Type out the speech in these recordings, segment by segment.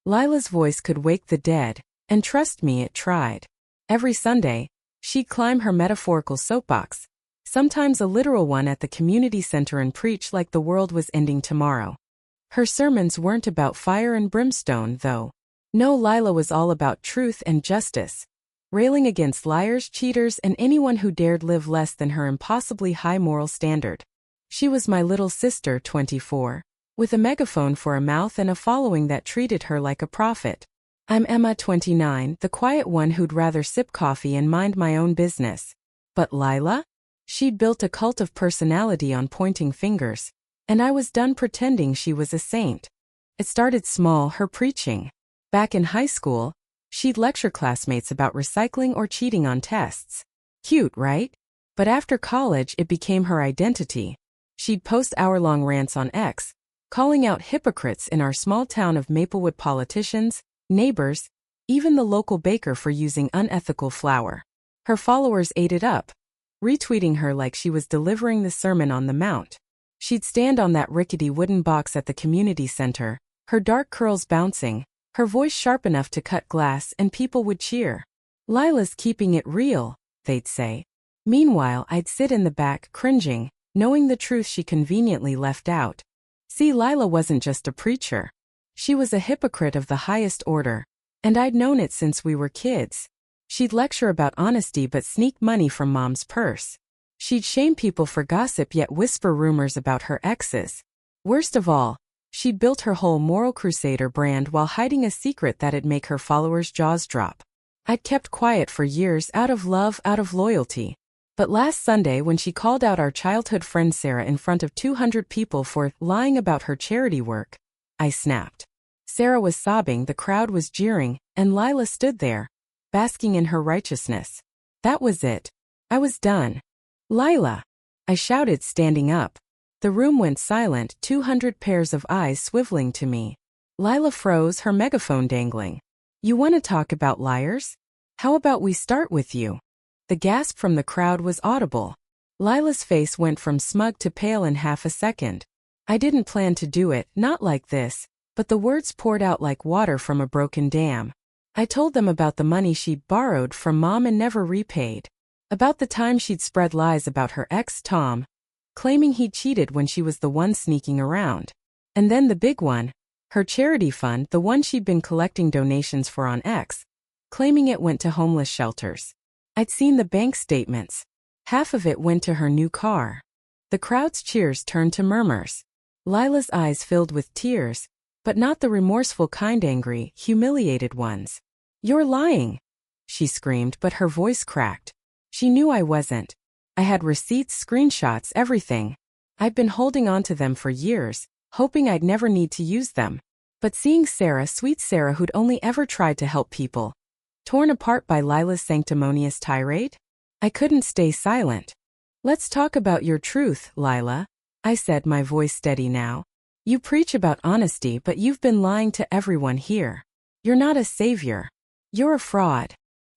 Lila's voice could wake the dead, and trust me, it tried. Every Sunday, she'd climb her metaphorical soapbox, sometimes a literal one, at the community center and preach like the world was ending tomorrow. Her sermons weren't about fire and brimstone, though. No, Lila was all about truth and justice, railing against liars, cheaters, and anyone who dared live less than her impossibly high moral standard. She was my little sister, 24, with a megaphone for a mouth and a following that treated her like a prophet. I'm Emma, 29, the quiet one who'd rather sip coffee and mind my own business. But Lila? She'd built a cult of personality on pointing fingers, and I was done pretending she was a saint. It started small, her preaching. Back in high school, she'd lecture classmates about recycling or cheating on tests. Cute, right? But after college, it became her identity. She'd post hour-long rants on X, calling out hypocrites in our small town of Maplewood, politicians, neighbors, even the local baker, for using unethical flour. Her followers ate it up, retweeting her like she was delivering the Sermon on the Mount. She'd stand on that rickety wooden box at the community center, her dark curls bouncing, her voice sharp enough to cut glass, and people would cheer. Lila's keeping it real, they'd say. Meanwhile, I'd sit in the back, cringing, knowing the truth she conveniently left out. See, Lila wasn't just a preacher. She was a hypocrite of the highest order, and I'd known it since we were kids. She'd lecture about honesty but sneak money from mom's purse. She'd shame people for gossip yet whisper rumors about her exes. Worst of all, she'd built her whole moral crusader brand while hiding a secret that'd make her followers' jaws drop. I'd kept quiet for years, out of love, out of loyalty. But last Sunday, when she called out our childhood friend Sarah in front of 200 people for lying about her charity work, I snapped. Sarah was sobbing, the crowd was jeering, and Lila stood there, basking in her righteousness. That was it. I was done. Lila! I shouted, standing up. The room went silent, 200 pairs of eyes swiveling to me. Lila froze, her megaphone dangling. You want to talk about liars? How about we start with you? The gasp from the crowd was audible. Lila's face went from smug to pale in half a second. I didn't plan to do it, not like this, but the words poured out like water from a broken dam. I told them about the money she'd borrowed from mom and never repaid. About the time she'd spread lies about her ex, Tom, claiming he cheated when she was the one sneaking around. And then the big one, her charity fund, the one she'd been collecting donations for on X, claiming it went to homeless shelters. I'd seen the bank statements. Half of it went to her new car. The crowd's cheers turned to murmurs. Lila's eyes filled with tears, but not the remorseful kind, angry, humiliated ones. You're lying, she screamed, but her voice cracked. She knew I wasn't. I had receipts, screenshots, everything. I'd been holding on to them for years, hoping I'd never need to use them. But seeing Sarah, sweet Sarah who'd only ever tried to help people, torn apart by Lila's sanctimonious tirade, I couldn't stay silent. Let's talk about your truth, Lila, I said, my voice steady now. You preach about honesty, but you've been lying to everyone here. You're not a savior. You're a fraud.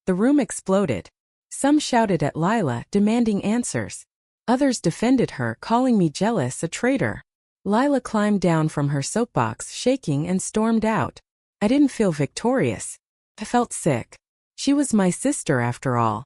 The room exploded. Some shouted at Lila, demanding answers. Others defended her, calling me jealous, a traitor. Lila climbed down from her soapbox, shaking, and stormed out. I didn't feel victorious. I felt sick. She was my sister, after all.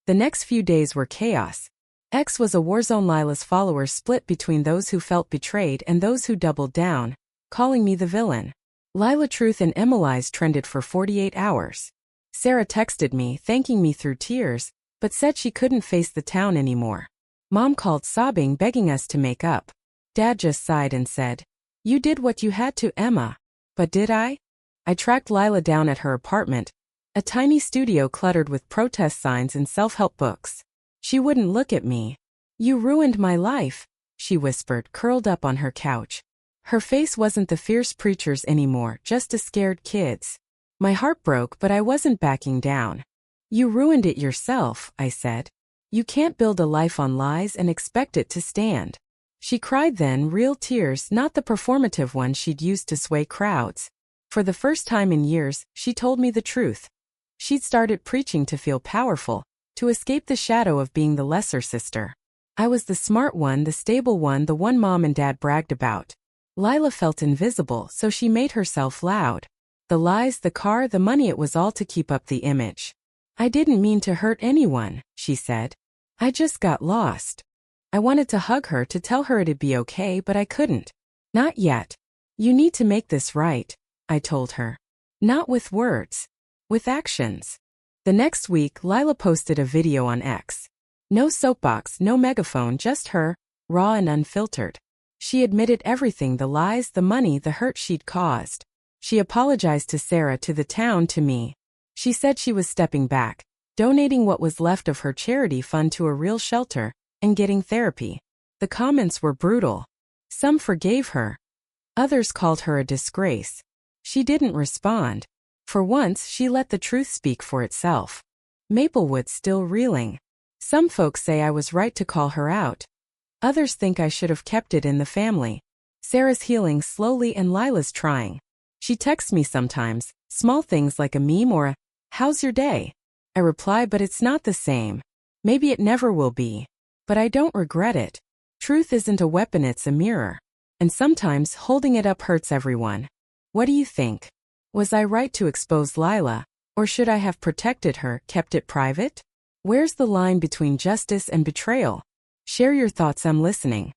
The next few days were chaos. X was a war zone. Lila's followers split between those who felt betrayed and those who doubled down, calling me the villain. Lila Truth and Emily's trended for 48 hours. Sarah texted me, thanking me through tears, but said she couldn't face the town anymore. Mom called sobbing, begging us to make up. Dad just sighed and said, "You did what you had to, Emma." But did I? I tracked Lila down at her apartment, a tiny studio cluttered with protest signs and self-help books. She wouldn't look at me. "You ruined my life," she whispered, curled up on her couch. Her face wasn't the fierce preacher's anymore, just a scared kid's. My heart broke, but I wasn't backing down. "You ruined it yourself," I said. "You can't build a life on lies and expect it to stand." She cried then, real tears, not the performative ones she'd used to sway crowds. For the first time in years, she told me the truth. She'd started preaching to feel powerful, to escape the shadow of being the lesser sister. I was the smart one, the stable one, the one mom and dad bragged about. Lila felt invisible, so she made herself loud. The lies, the car, the money, it was all to keep up the image. I didn't mean to hurt anyone, she said. I just got lost. I wanted to hug her to tell her it'd be okay, but I couldn't. Not yet. You need to make this right, I told her. Not with words. With actions. The next week, Lila posted a video on X. No soapbox, no megaphone, just her, raw and unfiltered. She admitted everything, the lies, the money, the hurt she'd caused. She apologized to Sarah, to the town, to me. She said she was stepping back, donating what was left of her charity fund to a real shelter, and getting therapy. The comments were brutal. Some forgave her. Others called her a disgrace. She didn't respond. For once, she let the truth speak for itself. Maplewood's still reeling. Some folks say I was right to call her out. Others think I should have kept it in the family. Sarah's healing slowly and Lila's trying. She texts me sometimes, small things like a meme or a, "How's your day?" I reply, but it's not the same. Maybe it never will be. But I don't regret it. Truth isn't a weapon, it's a mirror. And sometimes holding it up hurts everyone. What do you think? Was I right to expose Lila, or should I have protected her, kept it private? Where's the line between justice and betrayal? Share your thoughts, I'm listening.